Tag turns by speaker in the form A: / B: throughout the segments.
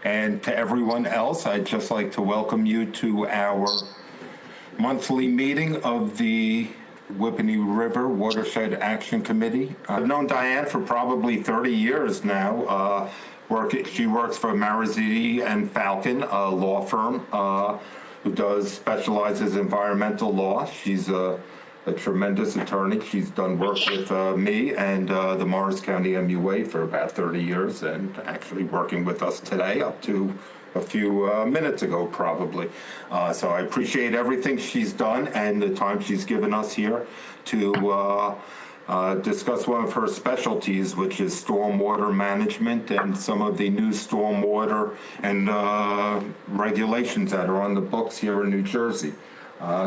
A: And to everyone else, I'd just like to welcome you to our monthly meeting of the Whippany River Watershed Action Committee. I've known Diane for probably 30 years now. She works for Marizzi and Falcon, a law firm who specializes in environmental law. She's a tremendous attorney. She's done work with me and the Morris County MUA for about 30 years, and actually working with us today up to a few minutes ago, probably. So I appreciate everything she's done and the time she's given us here to discuss one of her specialties, which is stormwater management and some of the new stormwater and regulations that are on the books here in New Jersey.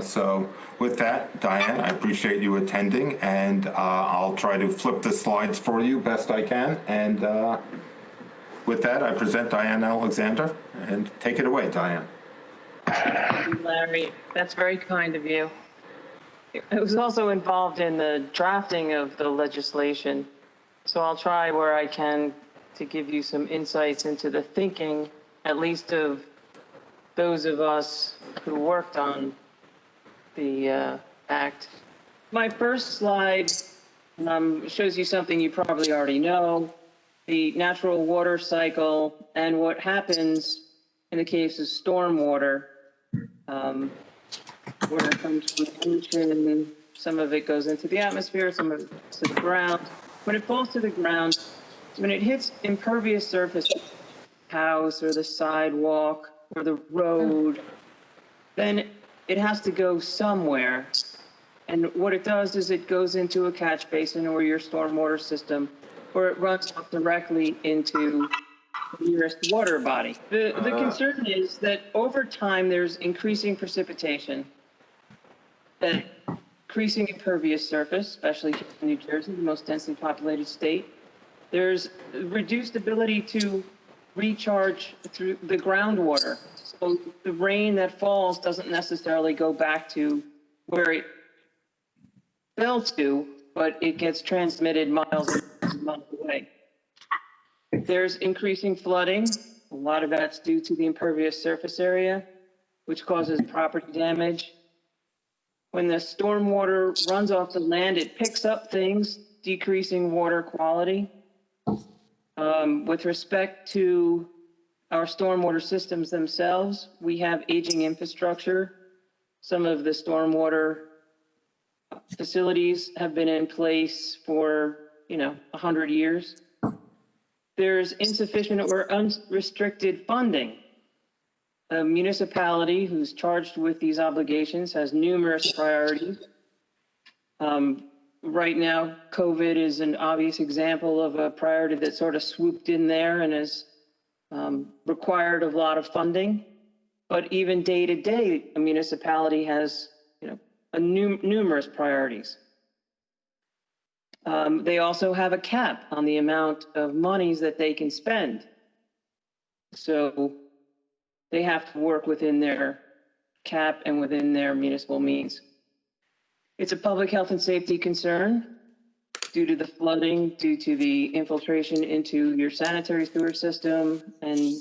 A: So with that, Diane, I appreciate you attending, and I'll try to flip the slides for you best I can. And with that, I present Diane Alexander, and take it away, Diane.
B: Thank you, Larry. That's very kind of you. I was also involved in the drafting of the legislation, so I'll try where I can to give you some insights into the thinking, at least of those of us who worked on the act. My first slide shows you something you probably already know, the natural water cycle and what happens in the case of stormwater. Where it comes from the ocean, some of it goes into the atmosphere, some of it to the ground. When it falls to the ground, when it hits impervious surface, house or the sidewalk or the road, then it has to go somewhere. And what it does is it goes into a catch basin or your stormwater system, or it runs up directly into the nearest water body. The concern is that over time there's increasing precipitation, increasing impervious surface, especially in New Jersey, the most densely populated state. There's reduced ability to recharge through the groundwater. So the rain that falls doesn't necessarily go back to where it fell to, but it gets transmitted miles and miles away. There's increasing flooding. A lot of that's due to the impervious surface area, which causes property damage. When the stormwater runs off the land, it picks up things, decreasing water quality. With respect to our stormwater systems themselves, we have aging infrastructure. Some of the stormwater facilities have been in place for, 100 years. There's insufficient or unrestricted funding. A municipality who's charged with these obligations has numerous priorities. Right now, COVID is an obvious example of a priority that sort of swooped in there and has required a lot of funding. But even day to day, a municipality has, numerous priorities. They also have a cap on the amount of monies that they can spend. So they have to work within their cap and within their municipal means. It's a public health and safety concern due to the flooding, due to the infiltration into your sanitary sewer system, and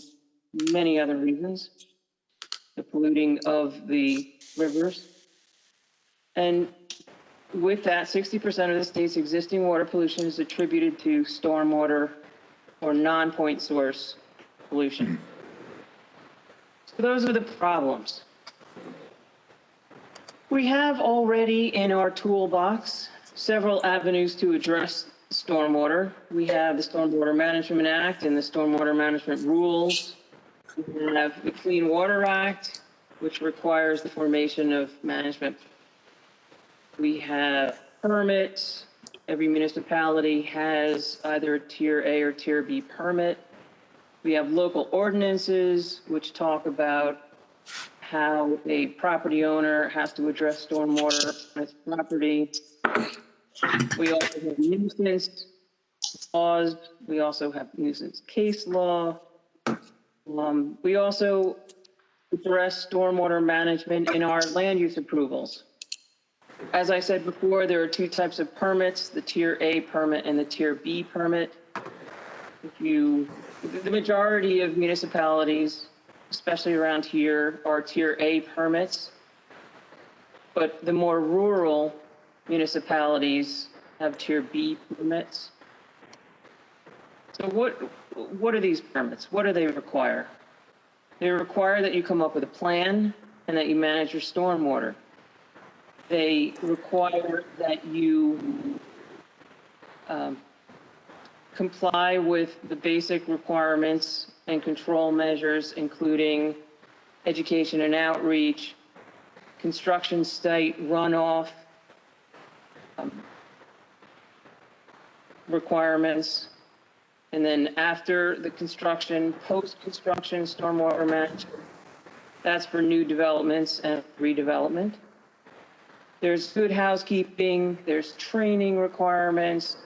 B: many other reasons, the polluting of the rivers. And with that, 60% of the state's existing water pollution is attributed to stormwater or non-point source pollution. So those are the problems. We have already in our toolbox several avenues to address stormwater. We have the Stormwater Management Act and the Stormwater Management Rules. We have the Clean Water Act, which requires the formation of management. We have permits. Every municipality has either a Tier A or Tier B permit. We have local ordinances, which talk about how a property owner has to address stormwater on its property. We also have nuisance laws. We also have nuisance case law. We also address stormwater management in our land use approvals. As I said before, there are two types of permits, the Tier A permit and the Tier B permit. If you The majority of municipalities, especially around here, are Tier A permits, but the more rural municipalities have Tier B permits. So what are these permits? What do they require? They require that you come up with a plan and that you manage your stormwater. They require that you comply with the basic requirements and control measures, including education and outreach, construction site runoff requirements, and then after the construction, post-construction stormwater management. That's for new developments and redevelopment. There's good housekeeping, there's training requirements,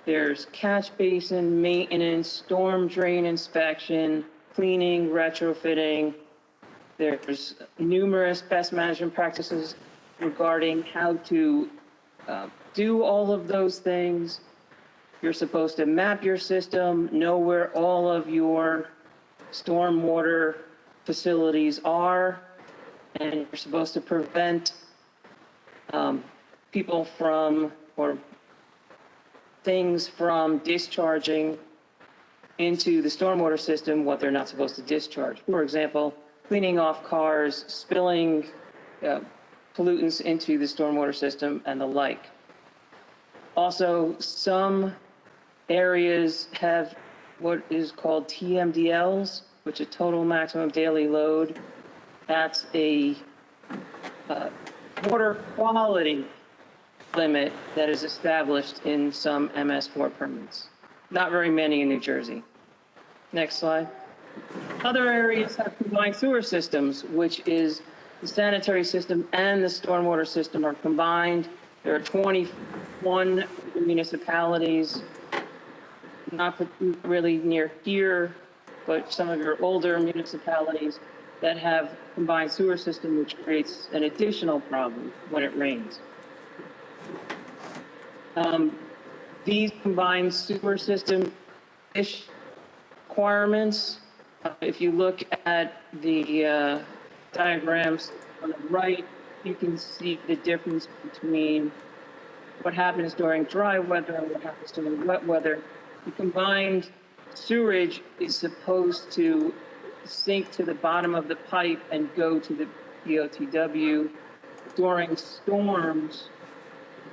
B: there's catch basin maintenance, storm drain inspection, cleaning, retrofitting. There's numerous best management practices regarding how to do all of those things. You're supposed to map your system, know where all of your stormwater facilities are, and you're supposed to prevent people from, or things from discharging into the stormwater system what they're not supposed to discharge. For example, cleaning off cars, spilling pollutants into the stormwater system, and the like. Also, some areas have what is called TMDLs, which is total maximum daily load. That's a water quality limit that is established in some MS4 permits. Not very many in New Jersey. Next slide. Other areas have combined sewer systems, which is the sanitary system and the stormwater system are combined. There are 21 municipalities, not really near here, but some of your older municipalities that have combined sewer system, which creates an additional problem when it rains. These combined sewer system requirements, if you look at the diagrams on the right, you can see the difference between what happens during dry weather and what happens during wet weather. The combined sewerage is supposed to sink to the bottom of the pipe and go to the POTW. During storms,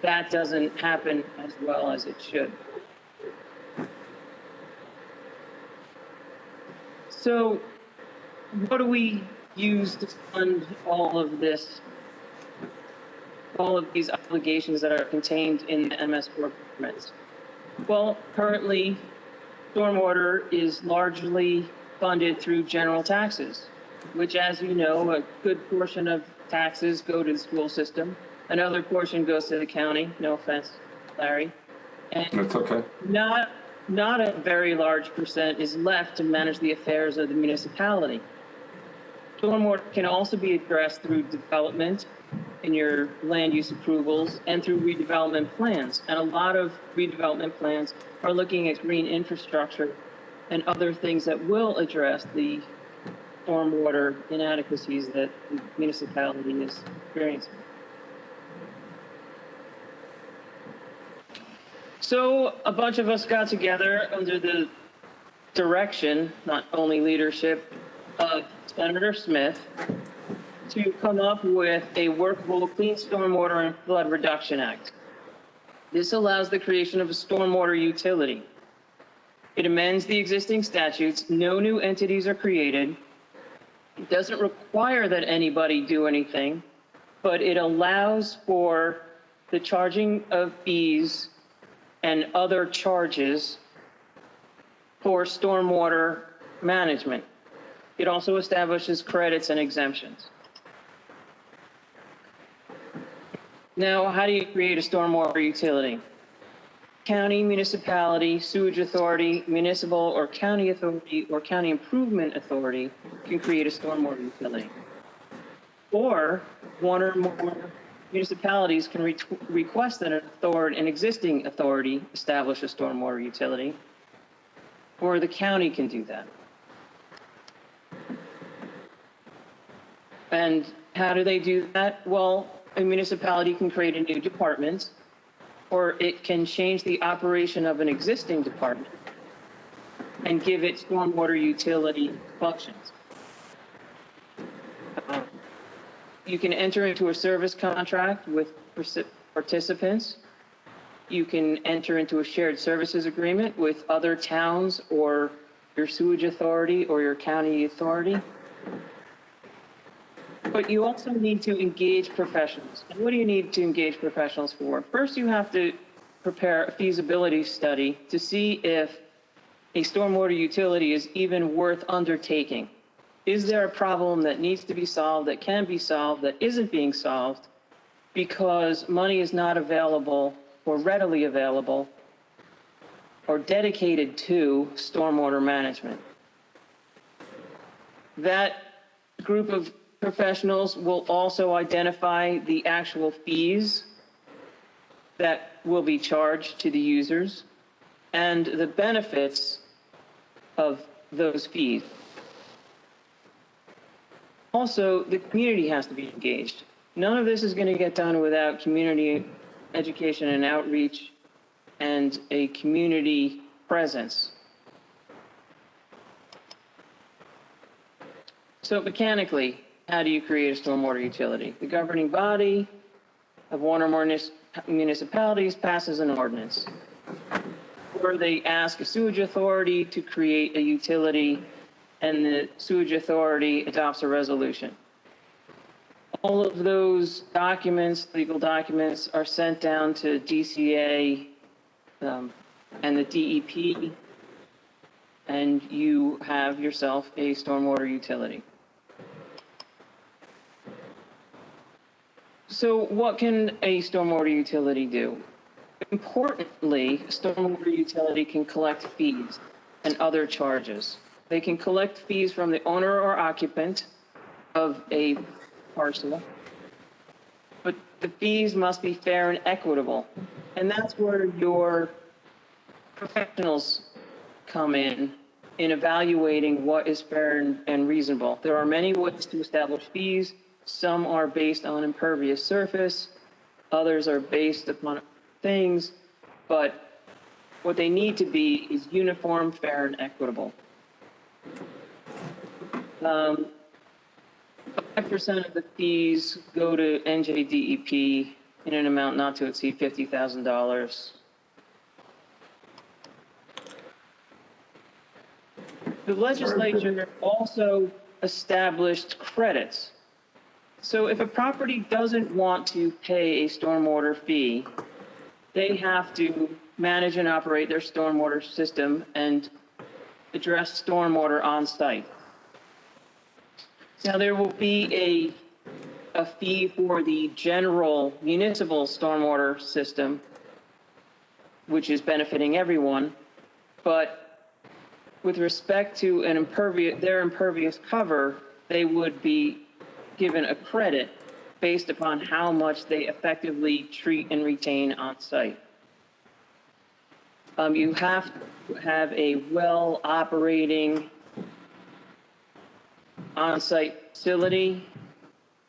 B: that doesn't happen as well as it should. So what do we use to fund all of this, all of these obligations that are contained in the MS4 permits? Well, currently, stormwater is largely funded through general taxes, which, as you know, a good portion of taxes go to the school system. Another portion goes to the county. No offense, Larry. And
A: That's okay.
B: Not a very large percent is left to manage the affairs of the municipality. Stormwater can also be addressed through development in your land use approvals and through redevelopment plans. And a lot of redevelopment plans are looking at green infrastructure and other things that will address the stormwater inadequacies that the municipality is experiencing. So a bunch of us got together under the direction, not only leadership, of Senator Smith to come up with a workable Clean Stormwater and Flood Reduction Act. This allows the creation of a stormwater utility. It amends the existing statutes. No new entities are created. It doesn't require that anybody do anything, but it allows for the charging of fees and other charges for stormwater management. It also establishes credits and exemptions. Now, how do you create a stormwater utility? County, municipality, sewage authority, municipal or county authority, or county improvement authority can create a stormwater utility. Or one or more municipalities can request that an existing authority establish a stormwater utility. or the county can do that. And how do they do that? Well, a municipality can create a new department, or it can change the operation of an existing department and give it stormwater utility functions. You can enter into a service contract with participants. You can enter into a shared services agreement with other towns or your sewage authority or your county authority. But you also need to engage professionals. And what do you need to engage professionals for? First, you have to prepare a feasibility study to see if a stormwater utility is even worth undertaking. Is there a problem that needs to be solved, that can be solved, that isn't being solved because money is not available or readily available or dedicated to stormwater management? That group of professionals will also identify the actual fees that will be charged to the users and the benefits of those fees. Also, the community has to be engaged. None of this is going to get done without community education and outreach and a community presence. So mechanically, how do you create a stormwater utility? The governing body of one or more municipalities passes an ordinance, or they ask a sewage authority to create a utility, and the sewage authority adopts a resolution. All of those documents, legal documents, are sent down to DCA and the DEP, and you have yourself a stormwater utility. So what can a stormwater utility do? Importantly, a stormwater utility can collect fees and other charges. They can collect fees from the owner or occupant of a parcel, but the fees must be fair and equitable. And that's where your professionals come in evaluating what is fair and reasonable. There are many ways to establish fees. Some are based on impervious surface, others are based upon things, but what they need to be is uniform, fair, and equitable. 5% of the fees go to NJDEP in an amount not to exceed $50,000. The legislature also established credits. So if a property doesn't want to pay a stormwater fee, they have to manage and operate their stormwater system and address stormwater on site. Now there will be a fee for the general municipal stormwater system, which is benefiting everyone, but with respect to their impervious cover, they would be given a credit based upon how much they effectively treat and retain on site. You have to have a well-operating on-site facility,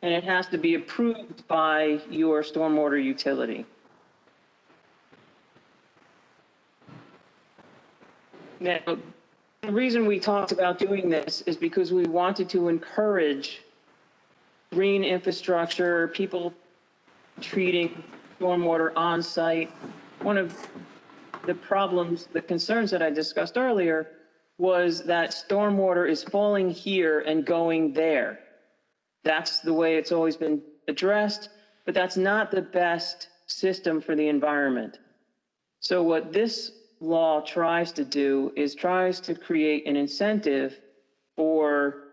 B: and it has to be approved by your stormwater utility. Now, the reason we talked about doing this is because we wanted to encourage green infrastructure, people treating stormwater on site. One of the problems, the concerns that I discussed earlier was that stormwater is falling here and going there. That's the way it's always been addressed, but that's not the best system for the environment. So what this law tries to do is tries to create an incentive for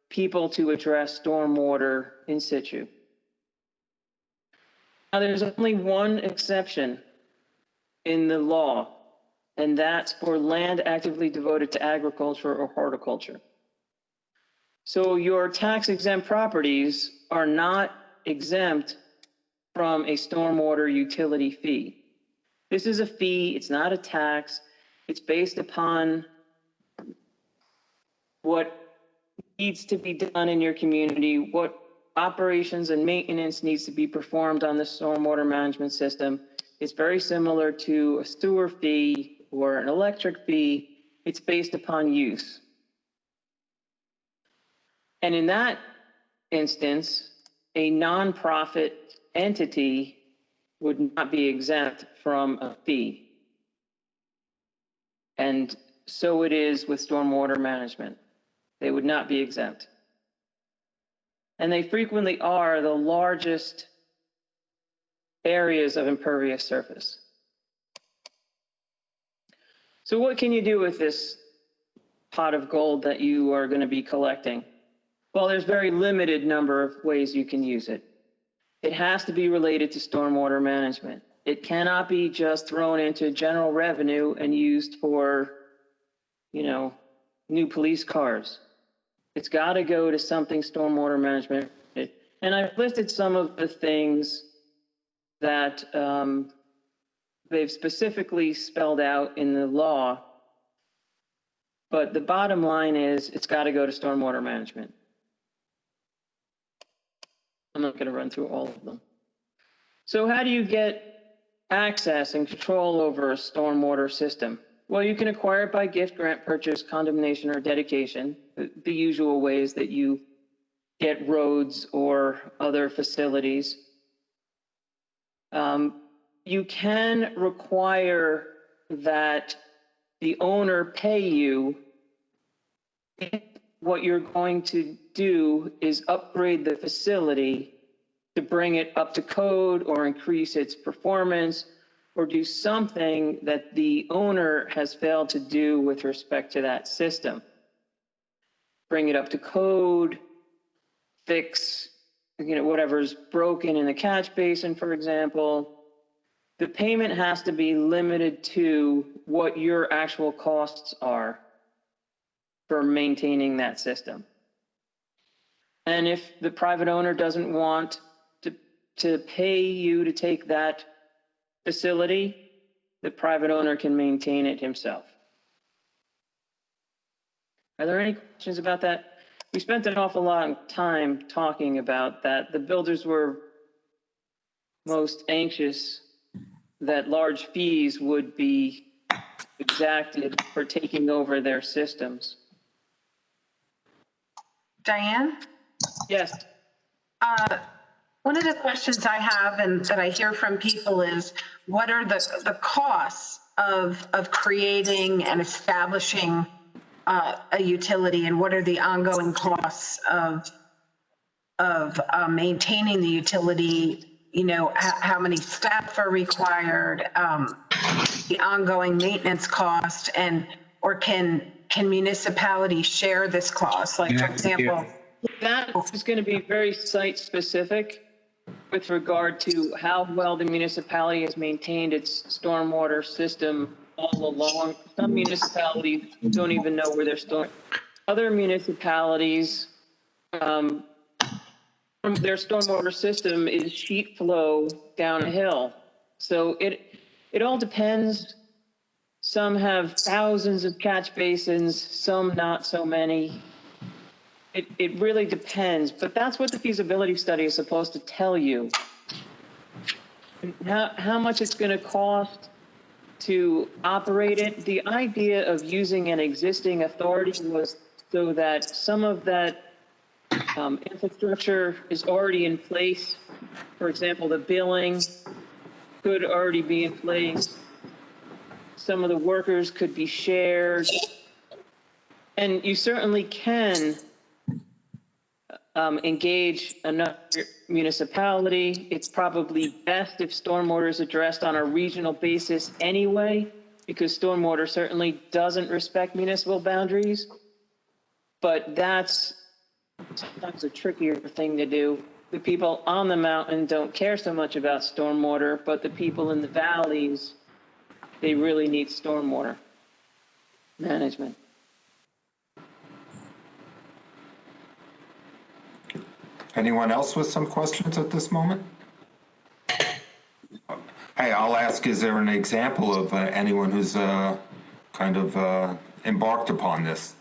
B: people to address stormwater in situ. Now, there's only one exception in the law, and that's for land actively devoted to agriculture or horticulture. So your tax-exempt properties are not exempt from a stormwater utility fee. This is a fee, it's not a tax. It's based upon what needs to be done in your community, what operations and maintenance needs to be performed on the stormwater management system. It's very similar to a sewer fee or an electric fee. It's based upon use. And in that instance, a nonprofit entity would not be exempt from a fee. And so it is with stormwater management. They would not be exempt. And they frequently are the largest areas of impervious surface. So what can you do with this pot of gold that you are going to be collecting? Well, there's very limited number of ways you can use it. It has to be related to stormwater management. It cannot be just thrown into general revenue and used for, new police cars. It's got to go to something stormwater management. And I've listed some of the things that they've specifically spelled out in the law. But the bottom line is it's got to go to stormwater management. I'm not going to run through all of them. So how do you get access and control over a stormwater system? Well, you can acquire it by gift, grant, purchase, condemnation, or dedication, the usual ways that you get roads or other facilities. You can require that the owner pay you if what you're going to do is upgrade the facility to bring it up to code or increase its performance or do something that the owner has failed to do with respect to that system. Bring it up to code, fix, whatever's broken in the catch basin, for example. The payment has to be limited to what your actual costs are for maintaining that system. And if the private owner doesn't want to pay you to take that facility, the private owner can maintain it himself. Are there any questions about that? We spent an awful lot of time talking about that. The builders were most anxious that large fees would be exacted for taking over their systems.
C: Diane?
B: Yes.
C: One of the questions I have and that I hear from people is, what are the costs of creating and establishing a utility, and what are the ongoing costs of maintaining the utility? How many staff are required, the ongoing maintenance cost, or can municipalities share this cost? Like, for example,
B: that is going to be very site specific with regard to how well the municipality has maintained its stormwater system all along. Some municipalities don't even know where they're storing. Other municipalities, their stormwater system is sheet flow down a hill. So it all depends. Some have thousands of catch basins, some not so many. It really depends, but that's what the feasibility study is supposed to tell you. How much it's going to cost to operate it. The idea of using an existing authority was so that some of that infrastructure is already in place. For example, the billing could already be in place. Some of the workers could be shared. And you certainly can engage another municipality. It's probably best if stormwater is addressed on a regional basis anyway, because stormwater certainly doesn't respect municipal boundaries. But that's sometimes a trickier thing to do. The people on the mountain don't care so much about stormwater, but the people in the valleys, they really need stormwater management.
A: Anyone else with some questions at this moment? Hey, I'll ask, is there an example of anyone who's kind of embarked upon this?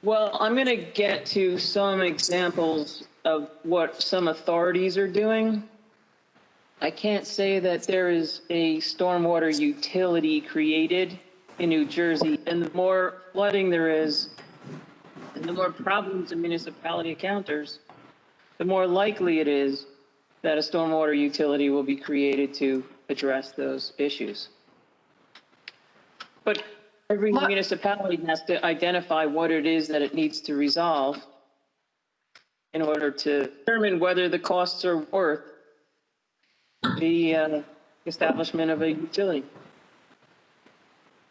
B: Well, I'm going to get to some examples of what some authorities are doing. I can't say that there is a stormwater utility created in New Jersey, and the more flooding there is, and the more problems a municipality encounters, the more likely it is that a stormwater utility will be created to address those issues. But every municipality has to identify what it is that it needs to resolve in order to determine whether the costs are worth the establishment of a utility.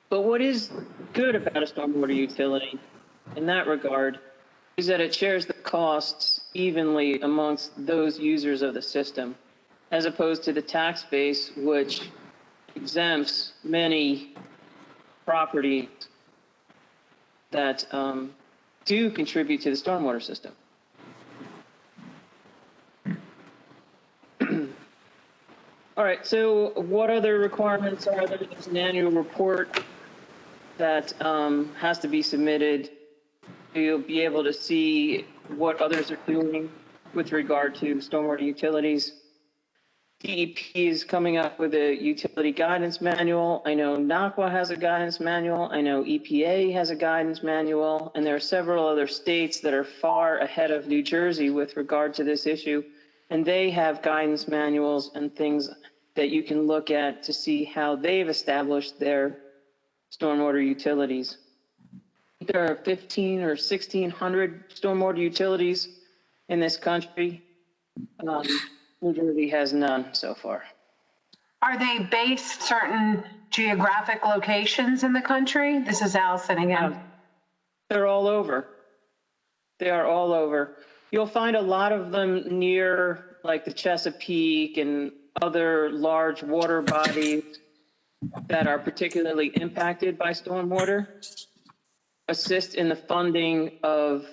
B: But what is good about a stormwater utility in that regard is that it shares the costs evenly amongst those users of the system, as opposed to the tax base, which exempts many properties that do contribute to the stormwater system. All right, so what other requirements are there? There's an annual report that has to be submitted. You'll be able to see what others are doing with regard to stormwater utilities. DEP is coming up with a utility guidance manual. I know NACWA has a guidance manual. I know EPA has a guidance manual, and there are several other states that are far ahead of New Jersey with regard to this issue, and they have guidance manuals and things that you can look at to see how they've established their stormwater utilities. There are 15 or 1,600 stormwater utilities in this country. New Jersey has none so far.
C: Are they based certain geographic locations in the country? This is Allison again.
B: They're all over. They are all over. You'll find a lot of them near like the Chesapeake and other large water bodies that are particularly impacted by stormwater. Assist in the funding of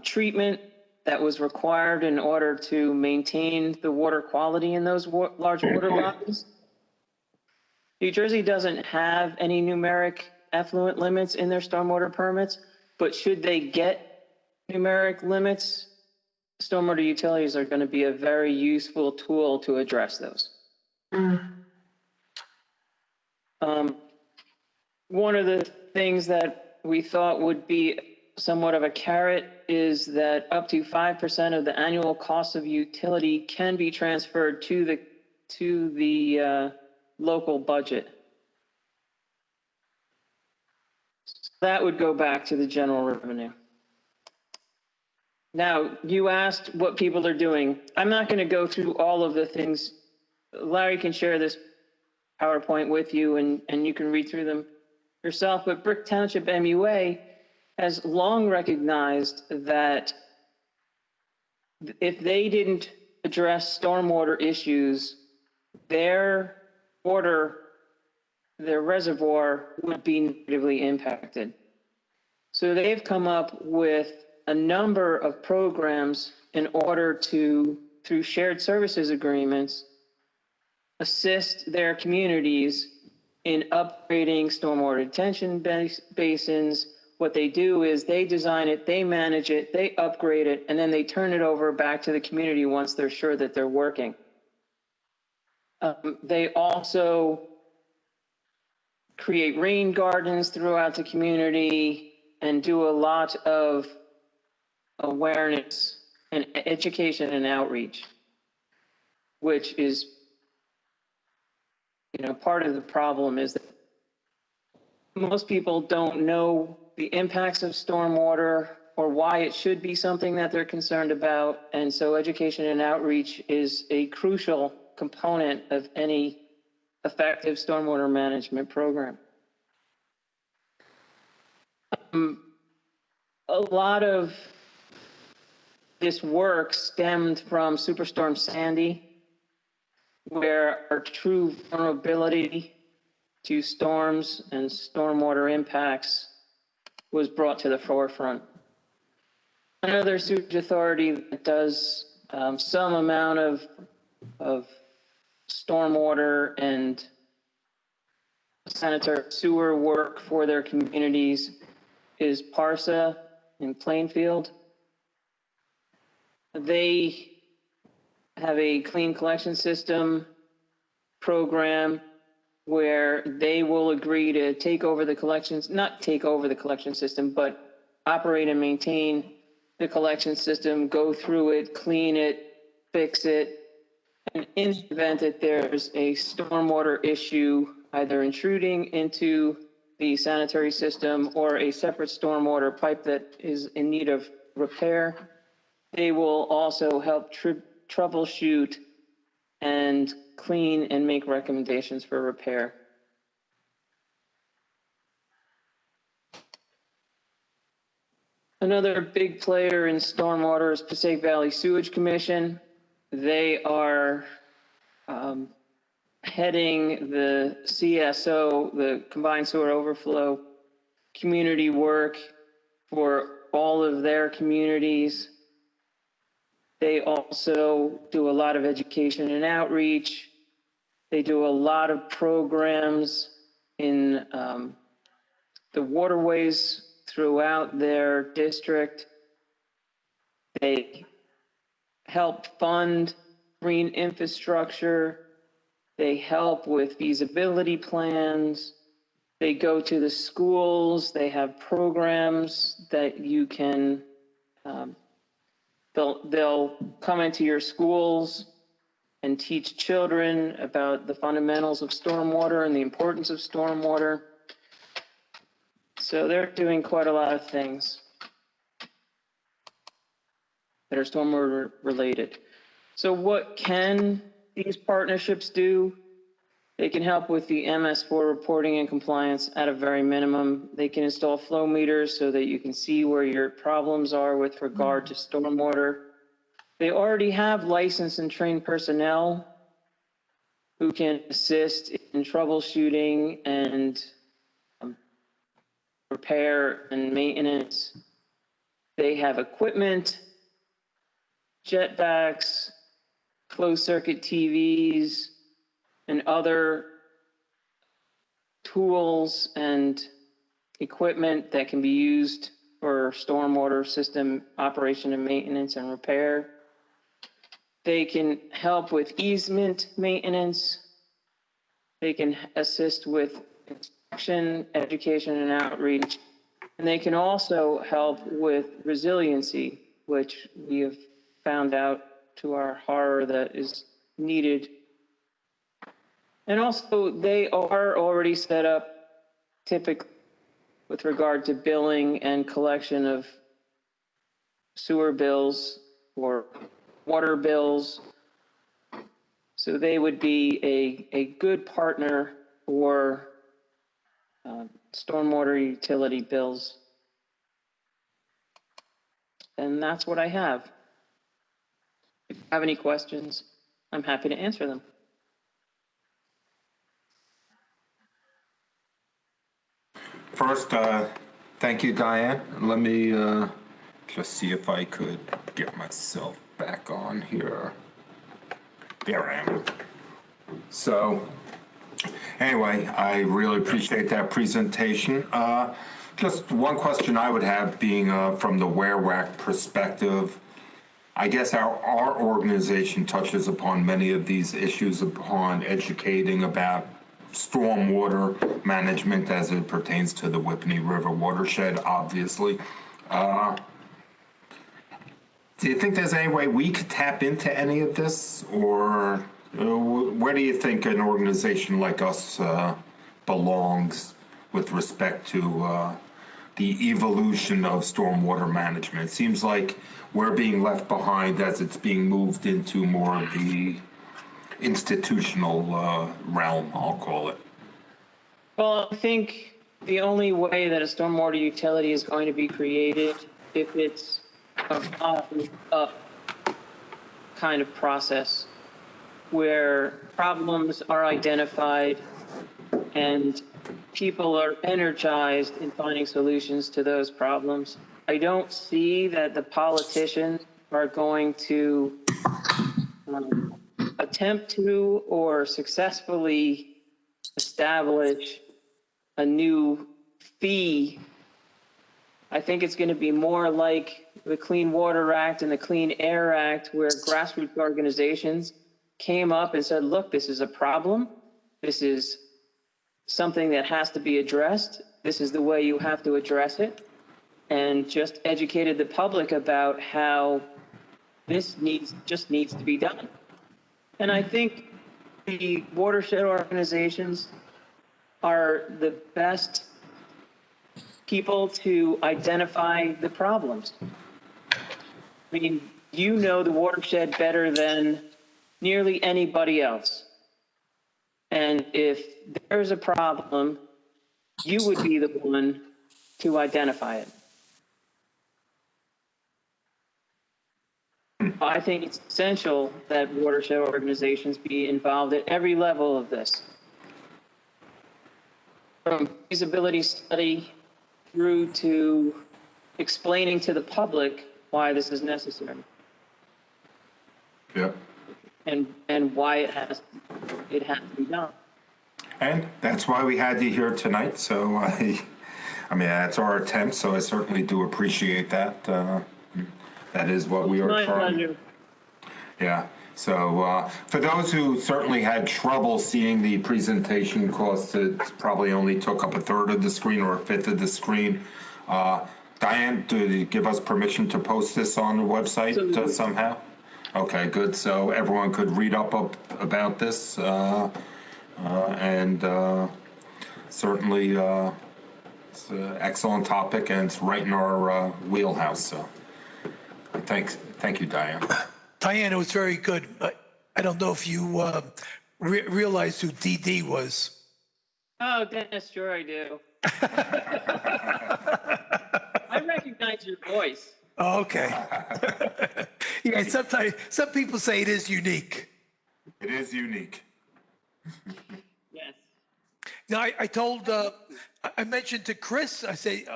B: treatment that was required in order to maintain the water quality in those large water bodies. New Jersey doesn't have any numeric effluent limits in their stormwater permits, but should they get numeric limits, stormwater utilities are going to be a very useful tool to address those. One of the things that we thought would be somewhat of a carrot is that up to 5% of the annual cost of utility can be transferred to the local budget. That would go back to the general revenue. Now, you asked what people are doing. I'm not going to go through all of the things. Larry can share this PowerPoint with you, and you can read through them yourself. But Brick Township MUA has long recognized that if they didn't address stormwater issues, their reservoir would be negatively impacted. So they've come up with a number of programs in order to, through shared services agreements, assist their communities in upgrading stormwater detention basins. What they do is they design it, they manage it, they upgrade it, and then they turn it over back to the community once they're sure that they're working. They also create rain gardens throughout the community and do a lot of awareness and education and outreach, which is, part of the problem is that most people don't know the impacts of stormwater or why it should be something that they're concerned about. And so education and outreach is a crucial component of any effective stormwater management program. A lot of this work stemmed from Superstorm Sandy, where our true vulnerability to storms and stormwater impacts was brought to the forefront. Another sewage authority that does some amount of stormwater and sanitary sewer work for their communities is PARSA, in Plainfield. They have a clean collection system program where they will agree to take over the collections, not take over the collection system, but operate and maintain the collection system, go through it, clean it, fix it. And in the event that there's a stormwater issue, either intruding into the sanitary system or a separate stormwater pipe that is in need of repair, they will also help troubleshoot and clean and make recommendations for repair. Another big player in stormwater is Passaic Valley Sewage Commission. They are heading the CSO, the Combined Sewer Overflow community work for all of their communities. They also do a lot of education and outreach. They do a lot of programs in the waterways throughout their district. They help fund green infrastructure. They help with feasibility plans. They go to the schools. They have programs that you can, they'll come into your schools and teach children about the fundamentals of stormwater and the importance of stormwater. So they're doing quite a lot of things that are stormwater related. So what can these partnerships do? They can help with the MS4 reporting and compliance at a very minimum. They can install flow meters so that you can see where your problems are with regard to stormwater. They already have licensed and trained personnel who can assist in troubleshooting and repair and maintenance. They have equipment, jetbacks, closed circuit TVs, and other tools and equipment that can be used for stormwater system operation and maintenance and repair. They can help with easement maintenance. They can assist with inspection, education, and outreach. And they can also help with resiliency, which we have found out to our horror that is needed. And also, they are already set up typically with regard to billing and collection of sewer bills or water bills. So they would be a good partner for stormwater utility bills. And that's what I have. If you have any questions, I'm happy to answer them.
A: First, thank you, Diane. Let me just see if I could get myself back on here. There I am. So, anyway, I really appreciate that presentation. Just one question I would have being from the WRWAC perspective. I guess our organization touches upon many of these issues upon educating about stormwater management as it pertains to the Whippany River watershed, obviously. Do you think there's any way we could tap into any of this, or where do you think an organization like us belongs with respect to the evolution of stormwater management? It seems like we're being left behind as it's being moved into more of the institutional realm, I'll call it.
B: Well, I think the only way that a stormwater utility is going to be created if it's a bottom-up kind of process where problems are identified and people are energized in finding solutions to those problems. I don't see that the politicians are going to attempt to or successfully establish a new fee I think it's going to be more like the Clean Water Act and the Clean Air Act, where grassroots organizations came up and said, look, this is a problem. This is something that has to be addressed. This is the way you have to address it. And just educated the public about how this just needs to be done. And I think the watershed organizations are the best people to identify the problems. I mean, you know the watershed better than nearly anybody else. And if there's a problem, you would be the one to identify it. I think it's essential that watershed organizations be involved at every level of this. From feasibility study through to explaining to the public why this is necessary.
A: Yeah.
B: And why it has to be done.
A: And that's why we had you here tonight. So I mean, that's our attempt. So I certainly do appreciate that. That is what we are
B: My
A: trying.
B: pleasure.
A: Yeah. So for those who certainly had trouble seeing the presentation, because it probably only took up a third of the screen or a fifth of the screen, Diane, do you give us permission to post this on the website somehow? Okay, good. So everyone could read up about this, and certainly it's an excellent topic, and it's right in our wheelhouse. So thank you, Diane.
D: Diane, it was very good. I don't know if you realized who DD was.
B: Oh, Dennis, sure I do. I recognize your voice.
D: Oh, okay. Yeah, sometimes some people say it is unique.
A: It is unique.
B: Yes.
D: Now, I mentioned to Chris, I say,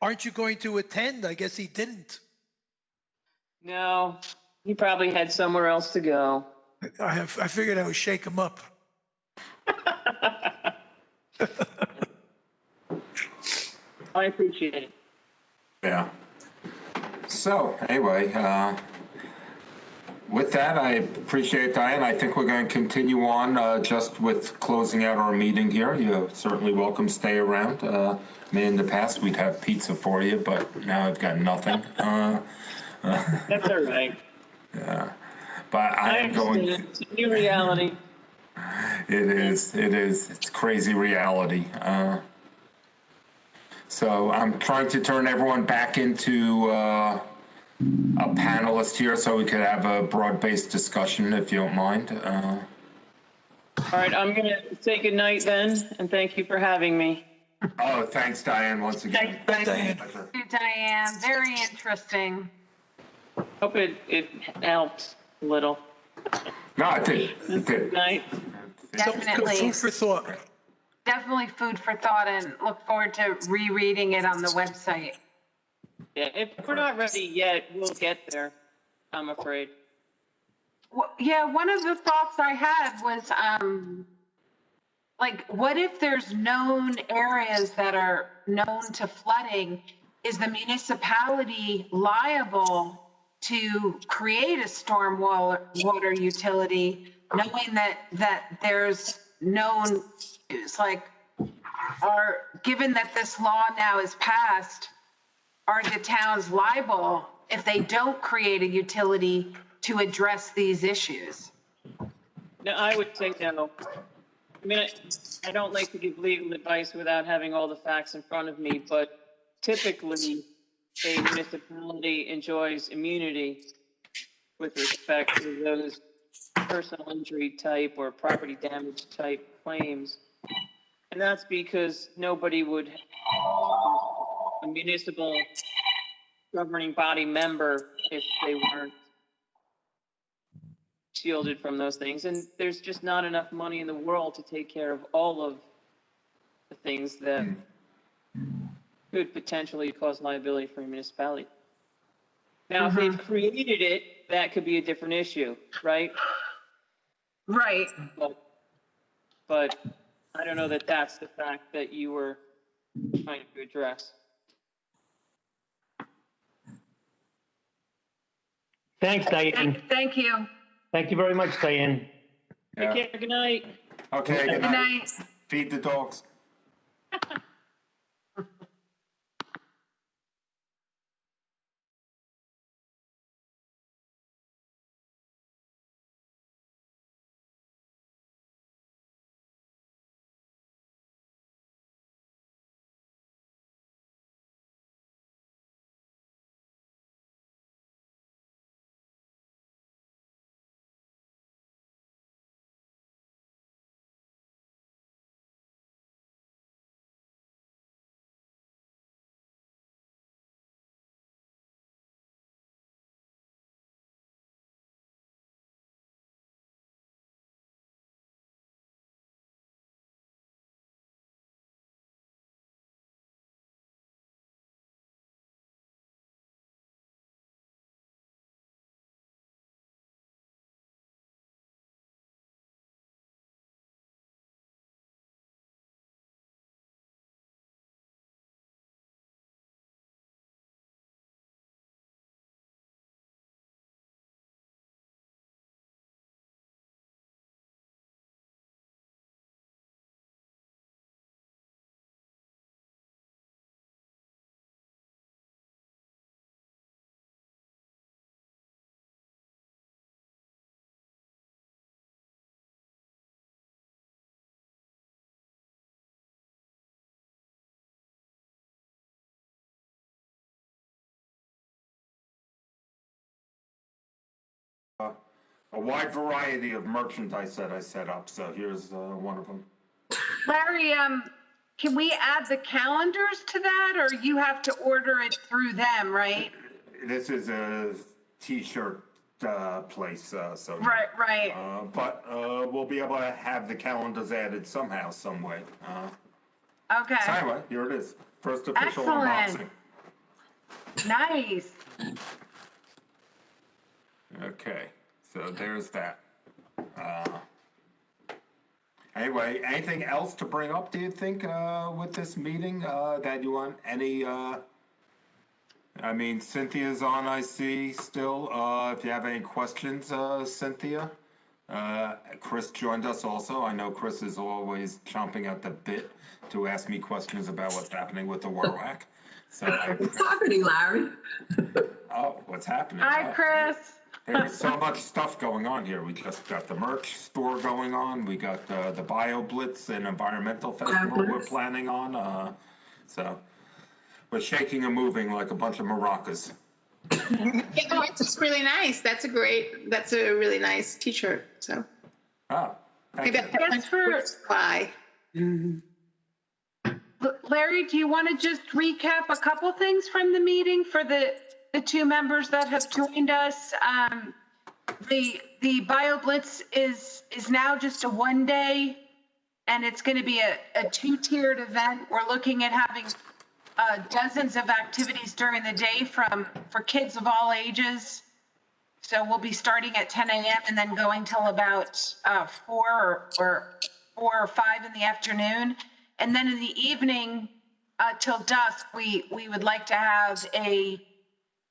D: aren't you going to attend? I guess he didn't.
B: No, he probably had somewhere else to go.
D: I figured I would shake him up.
B: I appreciate it.
A: Yeah. So anyway, with that, I appreciate Diane. I think we're going to continue on just with closing out our meeting here. You're certainly welcome to stay around. I mean, in the past, we'd have pizza for you, but now I've got nothing.
B: That's all right.
A: Yeah. But I am going.
B: It's a new reality.
A: It is. It's crazy reality. So I'm trying to turn everyone back into a panelist here so we could have a broad-based discussion, if you don't mind.
B: All right, I'm going to say good night then, and thank you for having me.
A: Oh, thanks, Diane, once again.
D: Thanks, Diane.
C: Thank you, Diane. Very interesting.
B: Hope it helped a little.
A: No, it did. It
B: Good
A: did.
B: night.
C: Definitely.
D: Food for thought.
C: Definitely food for thought, and look forward to rereading it on the website.
B: Yeah, if we're not ready yet, we'll get there, I'm afraid.
C: Well, yeah, one of the thoughts I had was, like, what if there's known areas that are known to flooding? Is the municipality liable to create a stormwater utility, knowing that there's known issues? Like, given that this law now is passed, are the towns liable if they don't create a utility to address these issues?
B: No, I would say no. I mean, I don't like to give legal advice without having all the facts in front of me, but typically a municipality enjoys immunity with respect to those personal injury type or property damage type claims. And that's because nobody would, a municipal governing body member, if they weren't shielded from those things. And there's just not enough money in the world to take care of all of the things that could potentially cause liability for a municipality. Now, if they've created it, that could be a different issue, right?
C: Right.
B: But I don't know that that's the fact that you were trying to address.
E: Thanks, Diane.
C: Thank you.
E: Thank you very much, Diane.
A: Yeah.
B: Take care, good night.
A: Okay, good
C: Good
A: night.
C: night.
A: Feed the dogs. A wide variety of merchandise that I set up, so here's one of them.
C: Larry, can we add the calendars to that, or you have to order it through them, right?
A: This is a t-shirt place, so.
C: Right.
A: But we'll be able to have the calendars added somehow, some way.
C: Okay.
A: So anyway, here it is. First official
C: Excellent.
A: unboxing.
C: Nice.
A: Okay, so there's that. Anyway, anything else to bring up, do you think, with this meeting, that you want any, I mean, Cynthia's on, I see, still. If you have any questions, Cynthia. Chris joined us also. I know Chris is always chomping at the bit to ask me questions about what's happening with the WRWAC. So,
F: What's happening, Larry?
A: oh, what's happening?
C: Hi, Chris.
A: There's so much stuff going on here. We just got the merch store going on. We got the Bio Blitz and Environmental Festival we're planning on. So we're shaking and moving like a bunch of maracas.
G: Yeah, no, it's just really nice. That's a really nice t-shirt. So
A: Ah, thank
G: maybe
A: you.
G: I can buy.
C: Larry, do you want to just recap a couple things from the meeting for the two members that have joined us? The Bio Blitz is now just a 1 day, and it's going to be a two-tiered event. We're looking at having dozens of activities during the day for kids of all ages. So we'll be starting at 10 a.m. and then going till about 4 or 5 in the afternoon. And then in the evening till dusk, we would like to have a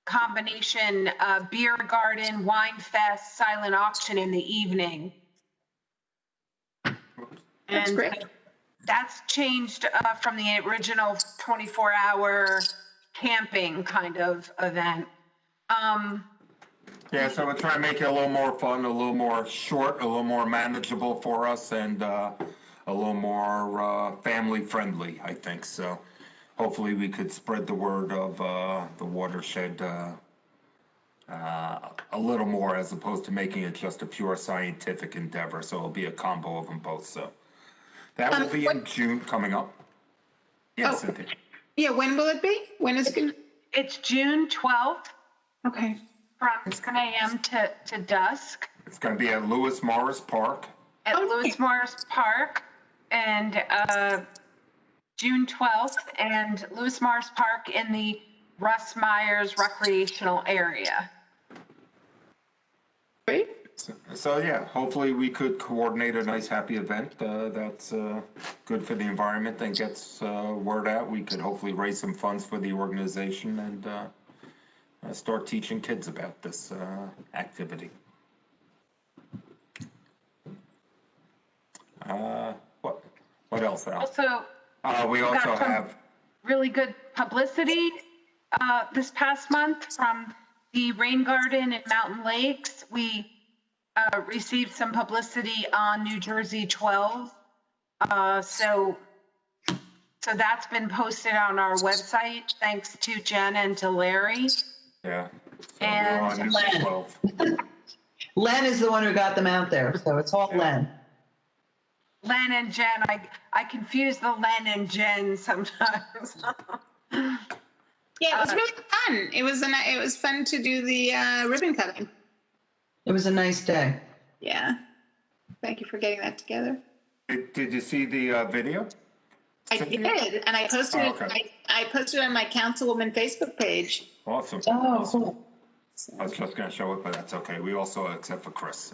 C: combination beer garden, wine fest, silent auction in the evening.
G: That's
C: And
G: great.
C: That's changed from the original 24-hour camping kind of event.
A: Yeah, so we're trying to make it a little more fun, a little more short, a little more manageable for us, and a little more family friendly, I think. So hopefully we could spread the word of the watershed a little more, as opposed to making it just a pure scientific endeavor. So it'll be a combo of them both. So that will be in June coming up. Yes,
G: Oh.
A: Cynthia.
G: Yeah, when will it be? When is it going to?
C: It's June 12th
G: Okay.
C: from 10 a.m. to dusk
A: It's going to be at Lewis Morris Park.
C: at
G: Okay.
C: Lewis Morris Park, and June 12th, and Lewis Morris Park in the Russ Myers recreational area.
G: Great.
A: So yeah, hopefully we could coordinate a nice, happy event that's good for the environment and gets word out. We could hopefully raise some funds for the organization start teaching kids about this activity. What else, Al?
C: Also,
A: We also
C: got some
A: have,
C: really good publicity this past month from the Rain Garden in Mountain Lakes. We received some publicity on New Jersey 12. So that's been posted on our website, thanks to Jen and to Larry.
A: yeah. So
C: And
A: we're on News
F: Len.
A: 12.
F: Len is the one who got them out there, so it's all Len.
C: Len and Jen, I confuse the Len and Jen sometimes.
G: Yeah, it was really fun. It was fun to do the ribbon cutting.
F: It was a nice day.
G: Yeah. Thank you for getting that together.
A: Did you see the video?
G: I did, and I posted
A: Oh,
G: it.
A: okay.
G: I posted it on my Councilwoman Facebook page.
A: Awesome.
F: Oh,
A: Awesome.
F: cool.
A: I was just going to show it, but that's okay. We also, except for Chris,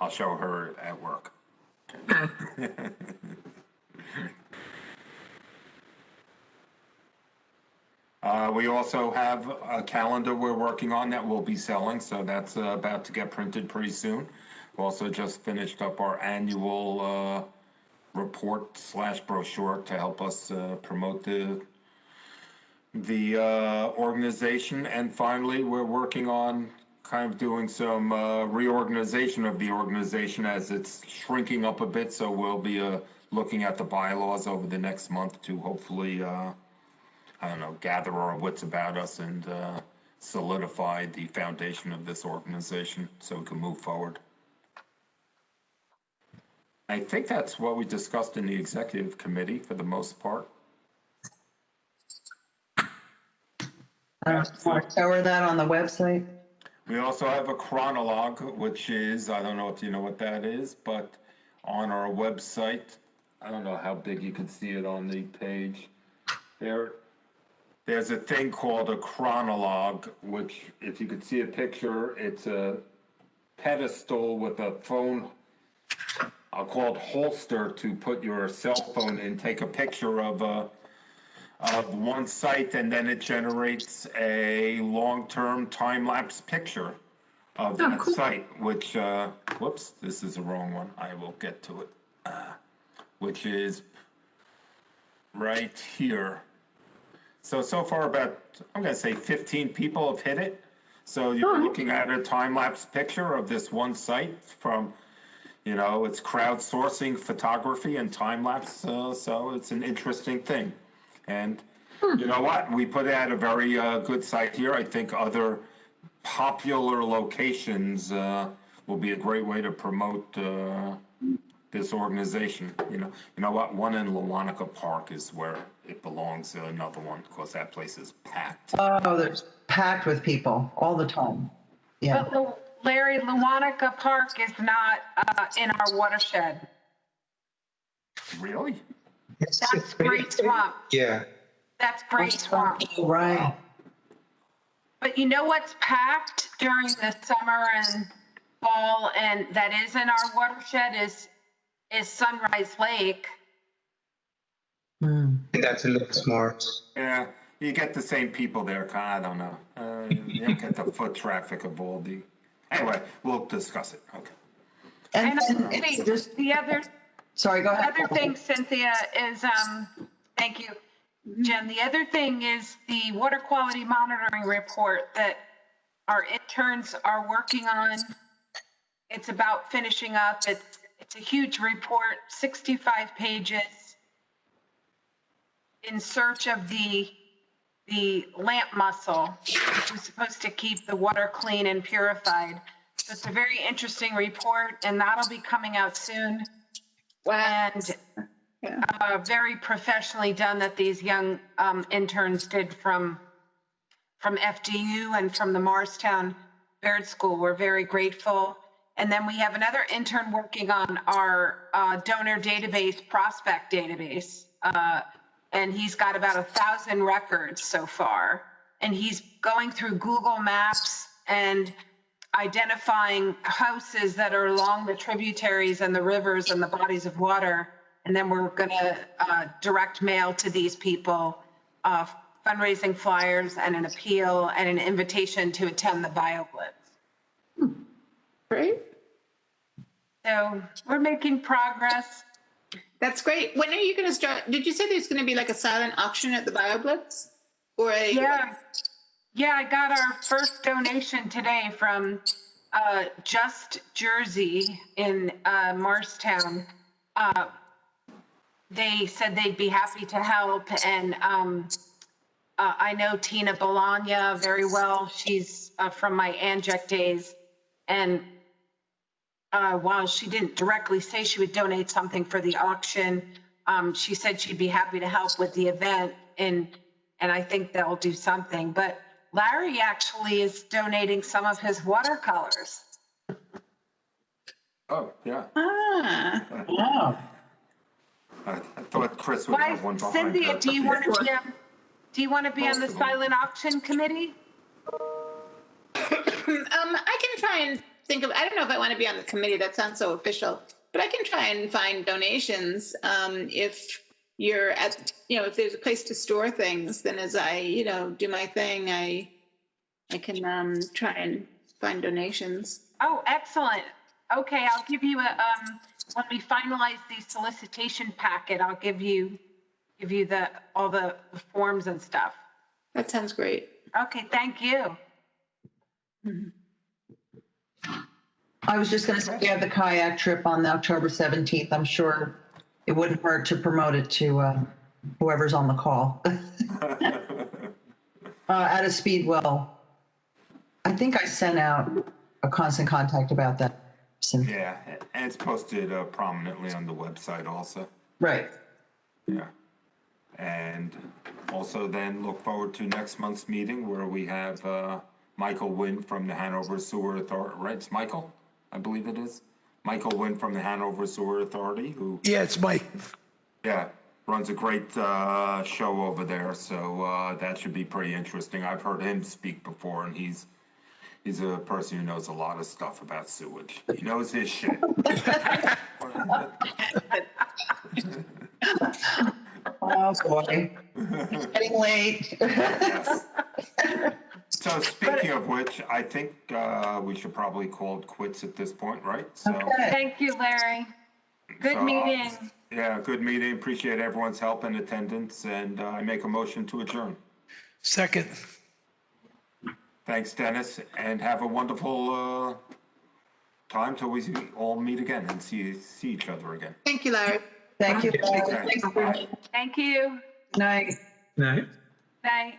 A: I'll show her at work. We also have a calendar we're working on that we'll be selling, so that's about to get printed pretty soon. We also just finished up our annual report / brochure to help us promote the organization. And finally, we're working on kind of doing some reorganization of the organization as it's shrinking up a bit. So we'll be looking at the bylaws over the next month to hopefully, I don't know, gather our wits about us and solidify the foundation of this organization so we can move forward. I think that's what we discussed in the executive committee for the most part.
F: Want to show her that on the website?
A: We also have a chronologue, which is, I don't know if you know what that is, but on our website, I don't know how big you can see it on the page. There's a thing called a chronologue, which if you could see a picture, it's a pedestal with a phone, I'll call it holster to put your cell phone in, take a picture of one site, and then it generates a long-term time-lapse picture of that site, which, whoops, this is the wrong one. I will get to it, which is right here. So far about, I'm going to say 15 people have hit it. So you're looking at a time-lapse picture of this one site from, you know, it's crowdsourcing photography and time-lapse, so it's an interesting thing. And you know what? We put out a very good site here. I think other popular locations will be a great way to promote this organization. You know what? One in Lewanika Park is where it belongs. Another one, because that place is packed.
F: Oh, there's packed with people all the time. Yeah.
C: But Larry, Lewanika Park is not in our watershed.
A: Really?
C: That's Great Swamp.
H: Yeah.
C: That's Great Swamp.
F: Right.
C: But you know what's packed during the summer and fall, and that is in our watershed is Sunrise Lake.
F: Hmm.
H: That's a little smart.
A: Yeah, you get the same people there. I don't know. You don't get the foot traffic of all the. Anyway, we'll discuss it. Okay.
C: And
F: it's just,
C: the other
F: sorry, go ahead.
C: other thing, Cynthia, is thank you, Jen. The other thing is the water quality monitoring report that our interns are working on. It's about finishing up. It's a huge report, 65 pages, in search of the lamp mussel, which was supposed to keep the water clean and purified. So it's a very interesting report, and that'll be coming out soon.
G: Wow.
C: And very professionally done that these young interns did from FDU and from the Morristown Baird School. We're very grateful. And then we have another intern working on our donor database, prospect database. And he's got about 1,000 records so far. And he's going through Google Maps and identifying houses that are along the tributaries and the rivers and the bodies of water. And then we're going to direct mail to these people fundraising flyers and an appeal and an invitation to attend the BioBlitz.
G: Great.
C: So we're making progress.
G: That's great. When are you going to start? Did you say there's going to be like a silent auction at the BioBlitz? Or a,
C: Yeah, I got our first donation today from Just Jersey in Morristown. They said they'd be happy to help, and I know Tina Bologna very well. She's from my Anject days, and while she didn't directly say she would donate something for the auction, she said she'd be happy to help with the event, and I think they'll do something. But Larry actually is donating some of his watercolors.
A: Oh, yeah.
G: Ah,
F: Wow.
A: I thought Chris would have one behind
C: Cynthia,
A: her.
C: do you want to be on the silent auction committee?
G: I can try and think of, I don't know if I want to be on the committee. That sounds so official, but I can try and find donations. If you're at, if there's a place to store things, then as I, do my thing, I can try and find donations.
C: Oh, excellent. Okay, I'll give you when we finalize the solicitation packet, I'll give you all the forms and stuff.
G: That sounds great.
C: Okay, thank you.
F: I was just going to say, we have the kayak trip on October 17th. I'm sure it wouldn't hurt to promote it to whoever's on the call. At a Speedwell. I think I sent out a constant contact about that.
A: Yeah, and it's posted prominently on the website also.
F: Right.
A: Yeah. And also then look forward to next month's meeting where we have Michael Wynn from the Hanover Sewer Authority, right? It's Michael, I believe it is. Michael Wynn from the Hanover Sewer Authority, who,
D: Yeah, it's Mike.
A: yeah, runs a great show over there. So that should be pretty interesting. I've heard him speak before, and he's a person who knows a lot of stuff about sewage. He knows his shit.
F: Oh, boy. It's getting late.
A: Yes. So speaking of which, I think we should probably call it quits at this point, right? So,
F: Okay.
C: Thank you, Larry. Good
A: So,
C: meeting.
A: Yeah, good meeting. Appreciate everyone's help and attendance, and I make a motion to adjourn.
D: Second.
A: Thanks, Dennis, and have a wonderful time till we all meet again and see each other again.
G: Thank you, Larry.
F: Thank you.
A: Okay, bye.
C: Thank you.
F: Night.
E: Night.
C: Bye.